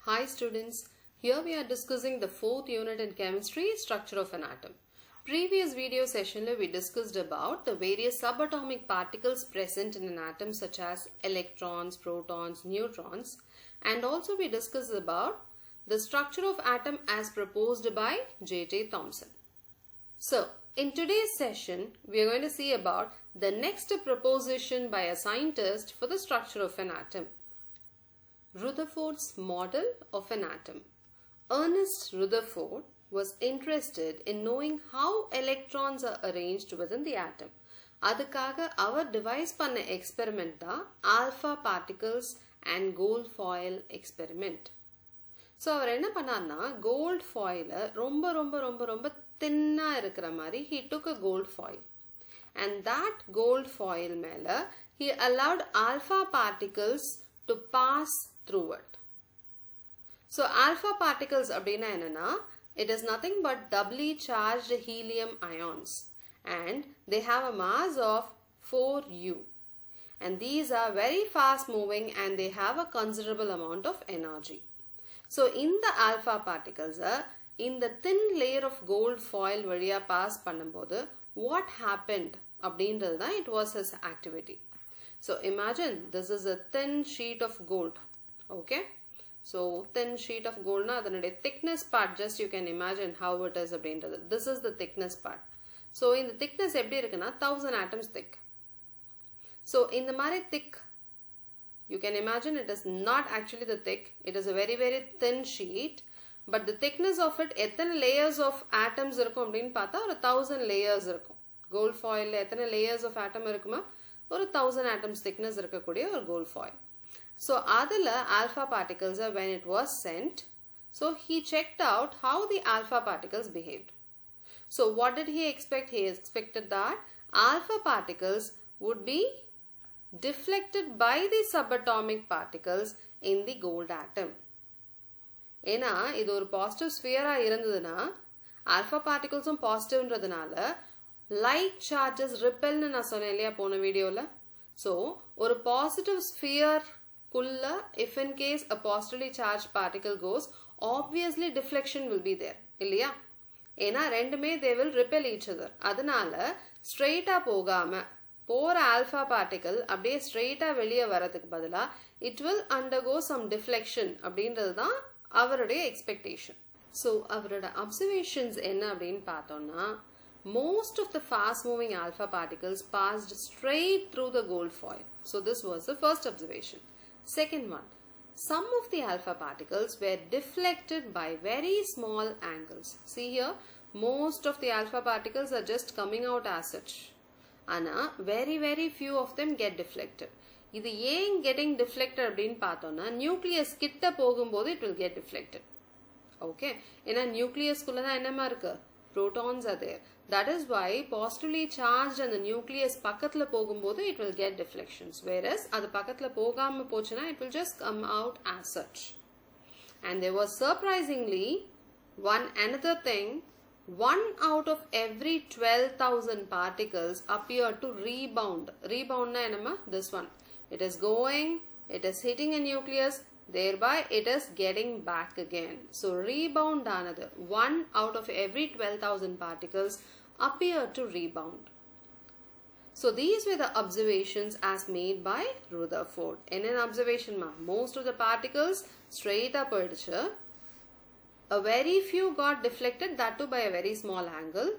Hi students, here we are discussing the fourth unit in chemistry, structure of an atom. Previous video session we discussed about the various subatomic particles present in an atom such as electrons, protons, neutrons, and also we discussed about the structure of atom as proposed by J.J. Thomson. So, in today's session, we are going to see about the next proposition by a scientist for the structure of an atom. Rutherford's model of an atom. Ernest Rutherford was interested in knowing how electrons are arranged within the atom. அதுக்காக அவர் devise பண்ண experiment தான் alpha particles and gold foil experiment. So அவர் என்ன பண்ணார்னா gold ஃபாயிலை ரொம்ப ரொம்ப ரொம்ப ரொம்ப தின்னாக இருக்கிற மாதிரி he took a gold foil and that gold foil மேலே he allowed alpha particles to pass through it. So alpha particles அப்படின்னா என்னன்னா it is nothing but doubly charged helium ions and they have a mass of 4u and these are very fast moving and they have a considerable amount of energy. So in the alpha particles in the thin layer of gold foil வழியா pass பண்ணும்போது what happened அப்படின்றது தான் it was his activity. So imagine this is a thin sheet of gold. Okay, so thin sheet of gold na adanade thickness part just you can imagine how it is அப்படின்றது. This is the thickness part. So in the thickness எப்படி இருக்குன்னா 1000 atoms thick. So in the மாதிரி thick you can imagine it is not actually the thick, it is a very very thin sheet, but the thickness of it எத்தனை layers of atoms இருக்கும் அப்படின்னு பார்த்தா ஒரு 1000 layers இருக்கும். Gold foil எத்தனை layers of atom இருக்குமா ஒரு 1000 atoms thickness இருக்கக்கூடிய ஒரு gold foil. So adila alpha particles when it was sent, so he checked out how the alpha particles behaved. So what did he expect? He expected that alpha particles would be deflected by the subatomic particles in the gold atom. ஏன்னா இது ஒரு positive ஸ்பியரா இருந்ததுன்னா alpha பார்ட்டிகல்ஸும் பாசிட்டிவ்ன்றதுனால light charges ரிப்பெல்னு நான் சொன்னேன் இல்லையா போன வீடியோவில். So ஒரு பாசிட்டிவ் ஸ்பியர் குள்ள if in case a positively charged particle goes, obviously deflection will be there இல்லையா. ஏன்னா ரெண்டுமே they will repel each other. அதனால ஸ்ட்ரெயிட்டா போகாம போற ஆல்ஃபா பார்ட்டிகல் அப்படியே ஸ்ட்ரெயிட்டா வெளியே வரதுக்கு பதிலா it will undergo some deflection அப்படின்றது தான் அவருடைய எக்ஸ்பெக்டேஷன். ஸோ அவரோட அப்சர்வேஷன்ஸ் என்ன அப்படின்னு பார்த்தோம்னா most of the fast moving alpha particles passed straight through the gold foil. So this was the first observation. Second one, some of the alpha particles were deflected by very small angles. See here, most of the alpha particles are just coming out as such. Ana very very few of them get deflected. இது ஏன் getting deflected அப்படின்னு பார்த்தோம்னா nucleus கிட்ட போகும்போது it will get deflected. Okay, ஏன்னா நியூக்ளியஸ்குள்ள தான் என்னமா இருக்கு protons are there. That is why positively charged and the nucleus பக்கத்துல போகும்போது it will get deflections, whereas அது பக்கத்துல போகாம போச்சுன்னா it will just come out as such. And there was surprisingly another thing, 1 out of every 12,000 particles appear to rebound. Rebound na enama this one, it is going, it is hitting a nucleus, thereby it is getting back again. So rebound another 1 out of every 12,000 particles appear to rebound. So these were the observations as made by Rutherford. In an observation most of the particles straight up poiduchu, a very few got deflected, that too by a very small angle,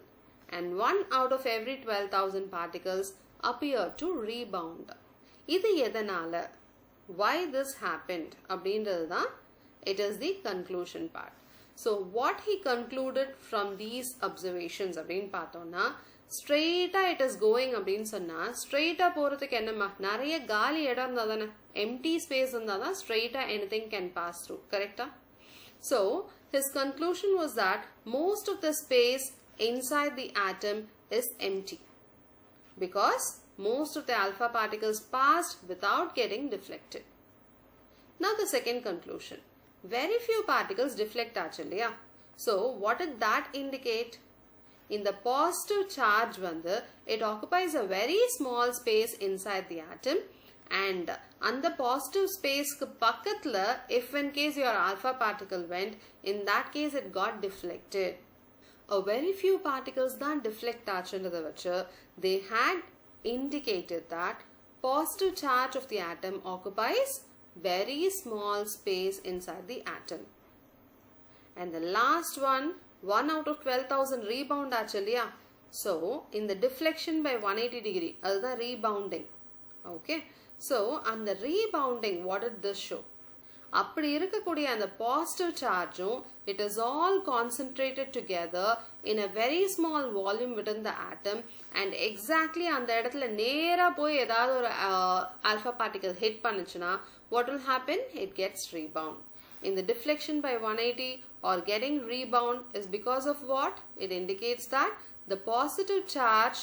and 1 out of every 12,000 particles appear to rebound. இது எதனால, why this happened அப்படின்றது தான் it is the conclusion part. So what he concluded from these observations அப்படின்னு பார்த்தோம்னா straight it is going அப்படின்னு சொன்னா straight போறதுக்கு என்னமா நிறைய காலி இடம் இருந்தா தானே, empty space இருந்தா தான் straight anything can pass through, correctா? So his conclusion was that most of the space inside the atom is empty because most of the alpha particles passed without getting deflected. Now the second conclusion, very few particles deflect actually. So what did that indicate? In the positive charge it occupies a very small space inside the atom and அந்த positive spaceக்கு பக்கத்துல if in case your alpha particle went, in that case it got deflected. A very few particles தான் deflect ஆச்சுன்றதை வச்சு they had indicated that positive charge of the atom occupies very small space inside the atom. And the last one, 1 out of 12,000 rebound ஆச்சு இல்லையா? So in the deflection by 180 degree, அதுதான் rebounding. Okay, so அந்த rebounding, what did this show? அப்படி இருக்கக்கூடிய அந்த positive chargeம் it is all concentrated together in a very small volume within the atom, and exactly அந்த இடத்துல நேரா போய் ஏதாவது ஒரு alpha particle hit பண்ணுச்சுன்னா what will happen? It gets rebound. In the deflection by 180 or getting rebound is because of what? It indicates that the positive charge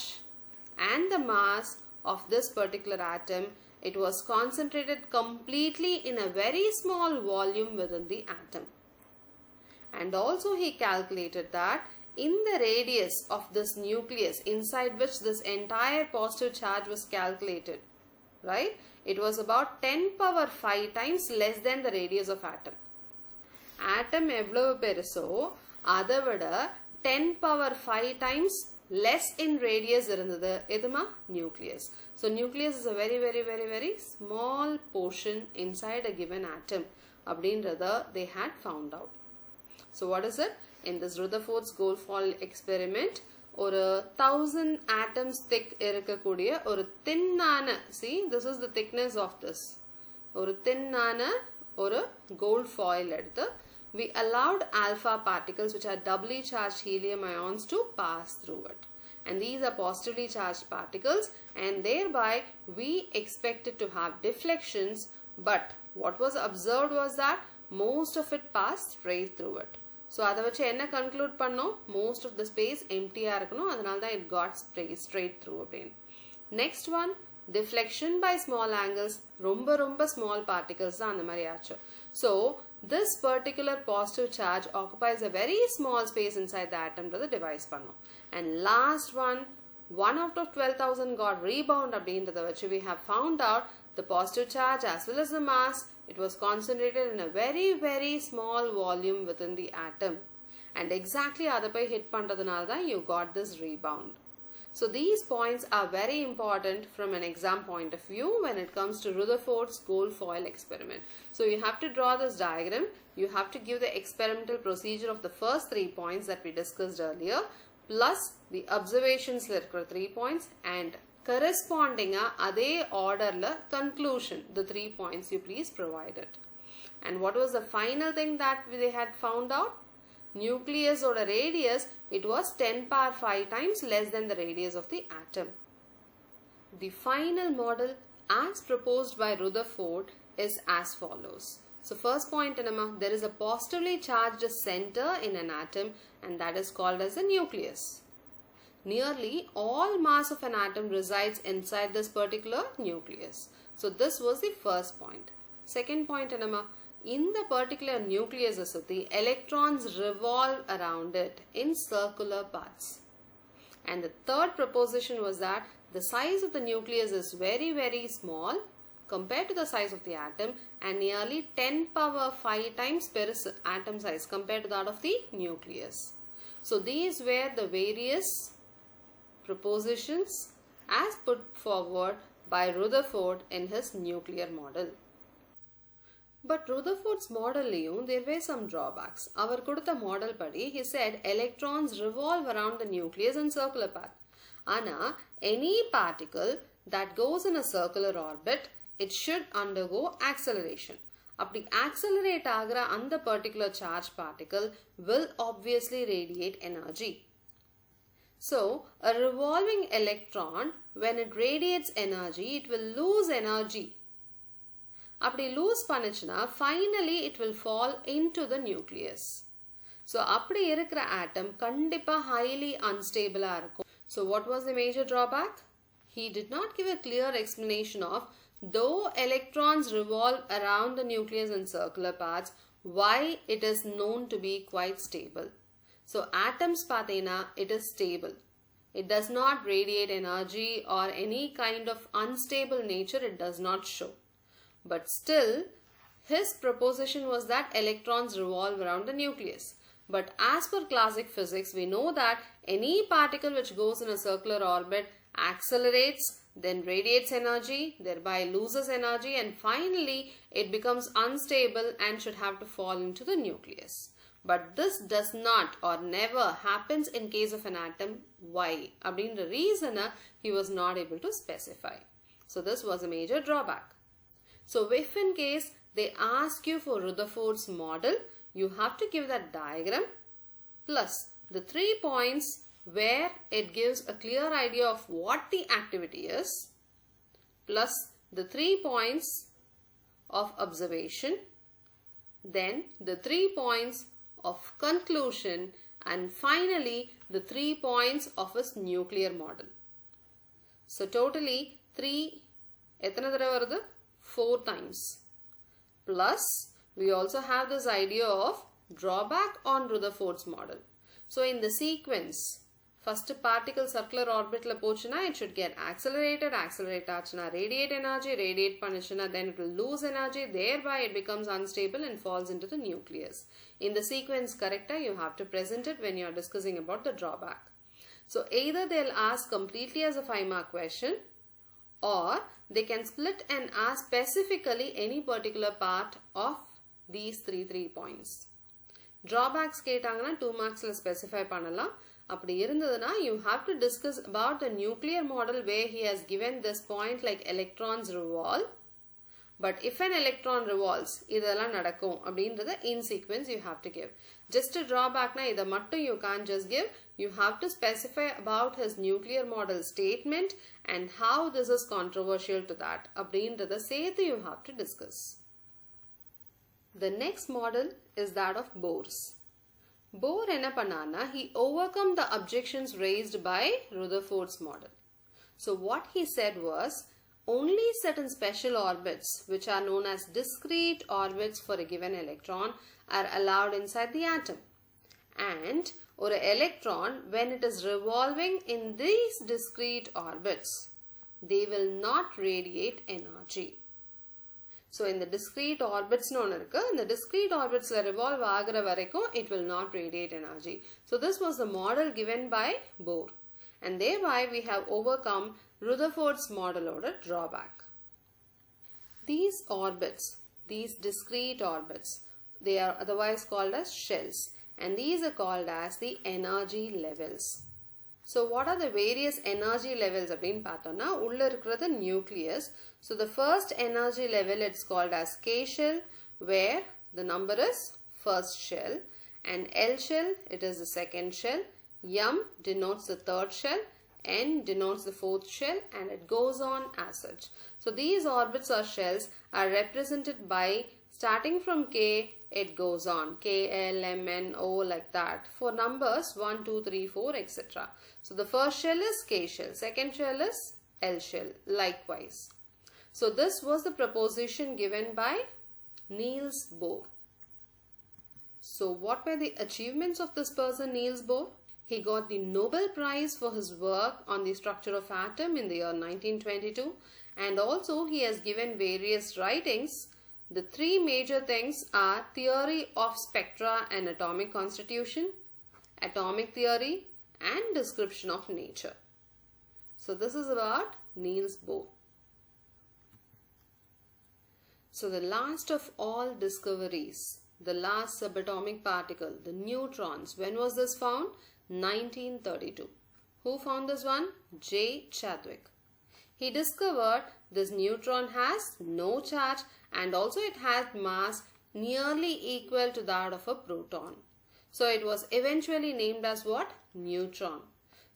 and the mass of this particular atom, it was concentrated completely in a very small volume within the atom. And also he calculated that in the radius of this nucleus inside which this entire positive charge was calculated, right? It was about 10 power 5 times less than the radius of atom. Atom எவ்வளவு பெருசோ அதை விட 10 power 5 times less in radius இருந்தது எதுமா? Nucleus. So nucleus is a very small portion inside a given atom அப்படின்றத they had found out. So what is it? In this Rutherford's gold foil experiment, ஒரு 1000 atoms thick இருக்கக்கூடிய ஒரு thinனான, see this is the thickness of this, ஒரு thinனான ஒரு gold foil எடுத்து we allowed alpha particles which are doubly charged helium ions to pass through it, and these are positively charged particles, and thereby we expected to have deflections, but what was observed was that most of it passed straight through it. So அதை வச்சு என்ன conclude பண்ணோம்? Most of the space empty இருக்கணும், அதனால தான் it got straight through again. Next one, deflection by small angles. ரொம்ப small particles தான் அந்த மாதிரி ஆச்சு. So this particular positive charge occupies a very small space inside the atom to the device பண்ணோம். And last one, 1 out of 12,000 got rebound அப்படின்றத வச்சு we have found out the positive charge as well as the mass, it was concentrated in a very small volume within the atom, and exactly அதை போய் hit பண்றதுனால தான் you got this rebound. So these points are very important from an exam point of view when it comes to Rutherford's gold foil experiment. So you have to draw this diagram, you have to give the experimental procedure of the first 3 points that we discussed earlier, plus the observations இருக்கிற 3 points, and corresponding அதே orderல conclusion, the 3 points you please provide it. And what was the final thing that they had found out? Nucleus or radius, it was 10 power 5 times less than the radius of the atom. The final model as proposed by Rutherford is as follows. So first point, there is a positively charged center in an atom, and that is called as a nucleus. Nearly all mass of an atom resides inside this particular nucleus. So this was the first point. Second point, in the particular nucleus, the electrons revolve around it in circular paths. And the third proposition was that the size of the nucleus is very small compared to the size of the atom, and nearly 10 power 5 times per atom size compared to that of the nucleus. So these were the various propositions as put forward by Rutherford in his nuclear model. But Rutherford's model, there were some drawbacks. அவர் கொடுத்த model படி, he said electrons revolve around the nucleus in circular path. ஆனா any particle that goes in a circular orbit, it should undergo acceleration. அப்படி accelerate ஆகிற அந்த particular charge particle will obviously radiate energy. So a revolving electron, when it radiates energy, it will lose energy. அப்படி loose பண்ணுச்சுன்னா finally it will fall into the nucleus. So அப்படி இருக்கிற atom கண்டிப்பா highly unstable இருக்கும். So what was the major drawback? He did not give a clear explanation of, though electrons revolve around the nucleus in circular paths, why it is known to be quite stable. So atoms pathina, it is stable. It does not radiate energy or any kind of unstable nature it does not show. But still, his proposition was that electrons revolve around the nucleus. But as per classic physics, we know that any particle which goes in a circular orbit accelerates, then radiates energy, thereby loses energy, and finally it becomes unstable and should have to fall into the nucleus. But this does not or never happens in case of an atom. Why? The reason he was not able to specify. So this was a major drawback. So if in case they ask you for Rutherford's model, you have to give that diagram plus the 3 points where it gives a clear idea of what the activity is, plus the 3 points of observation, then the 3 points of conclusion, and finally the 3 points of his nuclear model. So totally 4 times. Plus we also have this idea of drawback on Rutherford's model. So in the sequence, first particle circular orbit la pochuna, it should get accelerated, accelerate achuna, radiate energy, radiate panachuna, then it will lose energy, thereby it becomes unstable and falls into the nucleus. In the sequence correcta, you have to present it when you are discussing about the drawback. So either they'll ask completely as a 5-mark question, or they can split and ask specifically any particular part of these 3 points. Drawbacks கேட்டாங்கன்னா 2 marksல specify பண்ணலாம். அப்படி இருந்ததுனா you have to discuss about the nuclear model where he has given this point like electrons revolve. But if an electron revolves, இதெல்லாம் நடக்கும் அப்படின்றத in sequence you have to give. Just a drawbackனா இதை மட்டும் you can't just give. You have to specify about his nuclear model statement and how this is controversial to that. அப்படின்றத சேர்த்து you have to discuss. The next model is that of Bohr's. Bohr என்ன பண்ணானா, he overcome the objections raised by Rutherford's model. So what he said was, only certain special orbits, which are known as discrete orbits for a given electron, are allowed inside the atom. And or an electron, when it is revolving in these discrete orbits, they will not radiate energy. So in the discrete orbits known irukku, in the discrete orbits la revolve agra varaikkum it will not radiate energy. So this was the model given by Bohr, and thereby we have overcome Rutherford's model oda drawback. These orbits, these discrete orbits, they are otherwise called as shells, and these are called as the energy levels. So what are the various energy levels அப்படினு பார்த்தோம்னா, உள்ள இருக்கிறது nucleus. So the first energy level it's called as K shell, where the number is first shell, and L shell it is the second shell, M denotes the third shell, N denotes the fourth shell, and it goes on as such. So these orbits or shells are represented by, starting from K, it goes on K, L, M, N, O like that for numbers 1, 2, 3, 4 etc. So the first shell is K shell, second shell is L shell, likewise. So this was the proposition given by Niels Bohr. So what were the achievements of this person Niels Bohr? He got the Nobel Prize for his work on the structure of atom in the year 1922, and also he has given various writings. The 3 major things are theory of spectra and atomic constitution, atomic theory, and description of nature. So this is about Niels Bohr. So the last of all discoveries, the last subatomic particle, the neutrons, when was this found? 1932. Who found this one? J. Chadwick. He discovered this neutron has no charge, and also it has mass nearly equal to that of a proton. So it was eventually named as what? Neutron.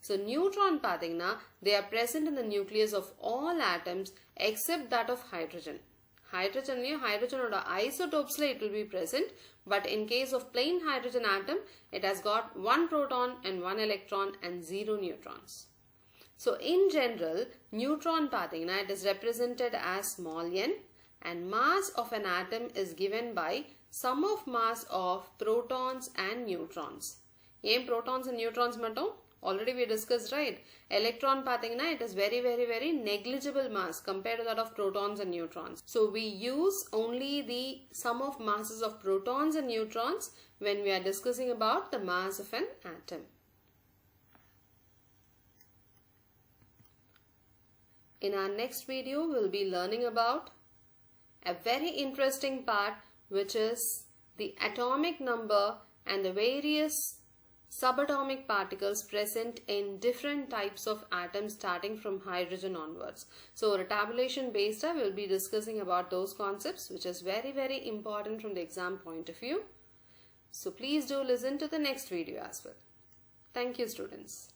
So neutron pathina, they are present in the nucleus of all atoms except that of hydrogen. Hydrogen oda isotopes it will be present, but in case of plain hydrogen atom, it has got 1 proton and 1 electron and 0 neutrons. So in general, neutron pathina, it is represented as small n, and mass of an atom is given by sum of mass of protons and neutrons. Protons and neutrons mattum? Already we discussed, right? Electron pathina, it is very, very, very negligible mass compared to that of protons and neutrons. So we use only the sum of masses of protons and neutrons when we are discussing about the mass of an atom. In our next video, we'll be learning about a very interesting part, which is the atomic number and the various subatomic particles present in different types of atoms starting from hydrogen onwards. So a tabulation based, we'll be discussing about those concepts, which is very, very important from the exam point of view. So please do listen to the next video as well. Thank you, students.